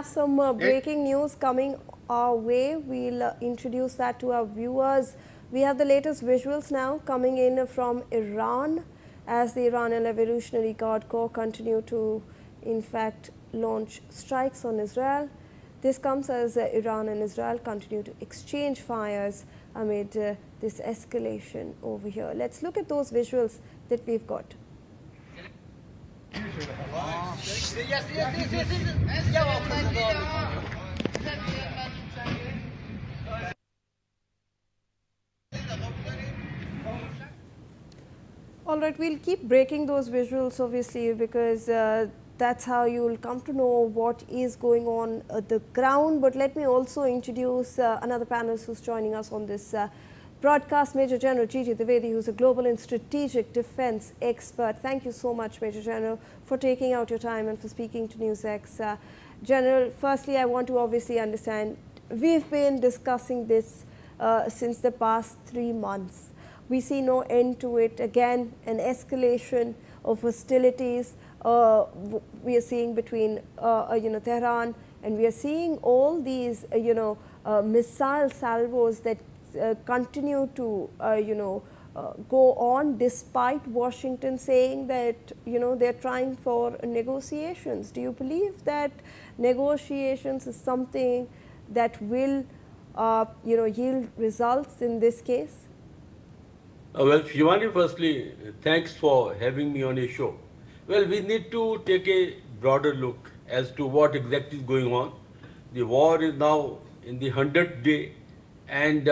Some breaking news coming our way. We'll introduce that to our viewers. We have the latest visuals now coming in from Iran as the Iranian Revolutionary Guard Corps continue to, in fact, launch strikes on Israel. This comes as Iran and Israel continue to exchange fires amid this escalation over here. Let's look at those visuals that we've got. All right, we'll keep breaking those visuals obviously because that's how you'll come to know what is going on at the ground. But let me also introduce another panelist who's joining us on this broadcast, Major General G.G. Dwivedi, who's a global and strategic defense expert. Thank you so much, Major General, for taking out your time and for speaking to NewsX. General, firstly, I want to obviously understand, we've been discussing this since the past 3 months. We see no end to it. Again, an escalation of hostilities we are seeing between Tehran, and we are seeing all these missile salvos that continue to go on despite Washington saying that they're trying for negotiations. Do you believe that negotiations is something that will yield results in this case? Well, Shivani, firstly, thanks for having me on your show. Well, we need to take a broader look as to what exactly is going on. The war is now in the 100th day, and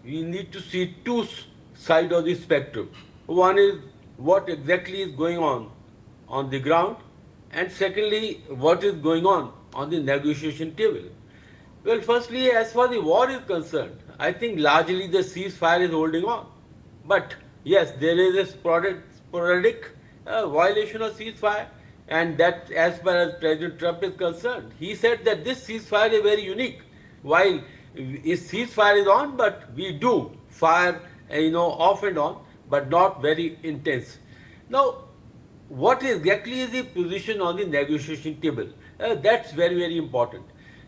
we need to see two sides of the spectrum. One is what exactly is going on the ground, and secondly, what is going on the negotiation table. Well, firstly, as far as the war is concerned, I think largely the ceasefire is holding on. But yes, there is a sporadic violation of ceasefire, and that as far as President Trump is concerned, he said that this ceasefire is very unique. While his ceasefire is on, but we do fire off and on, but not very intense. Now, what exactly is the position on the negotiation table? That's very, very important.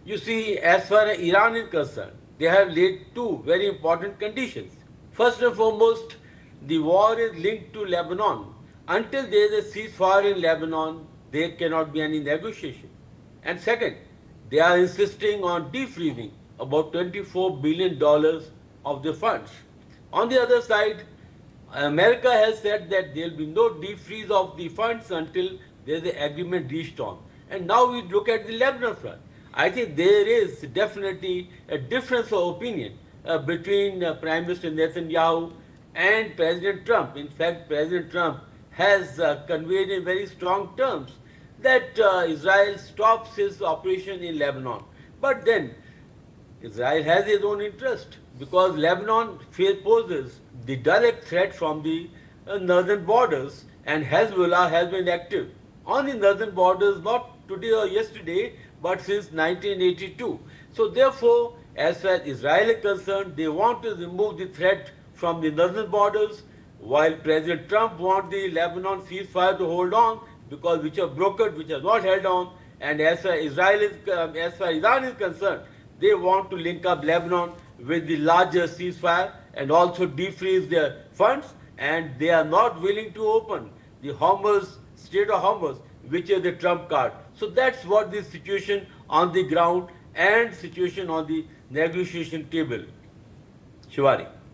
You see, as far as Iran is concerned, they have laid two very important conditions. First and foremost, the war is linked to Lebanon. Until there is a ceasefire in Lebanon, there cannot be any negotiation. And second, they are insisting on defreezing about $24 billion of the funds. On the other side, America has said that there will be no defreeze of the funds until there is an agreement reached on. And now we look at the Lebanon front. I think there is definitely a difference of opinion between Prime Minister Netanyahu and President Trump. In fact, President Trump has conveyed in very strong terms that Israel stops his operation in Lebanon. But then, Israel has its own interest because Lebanon poses the direct threat from the northern borders, and Hezbollah has been active on the northern borders not today or yesterday, but since 1982. So therefore, as far as Israel is concerned, they want to remove the threat from the northern borders, while President Trump wants the Lebanon ceasefire to hold on because which are brokered, which are not held on. And as far as Iran is concerned, they want to link up Lebanon with the larger ceasefire and also defreeze their funds, and they are not willing to open the Hormuz, Strait of Hormuz, which is the trump card. So that's what the situation on the ground and situation on the negotiation table. Shivari.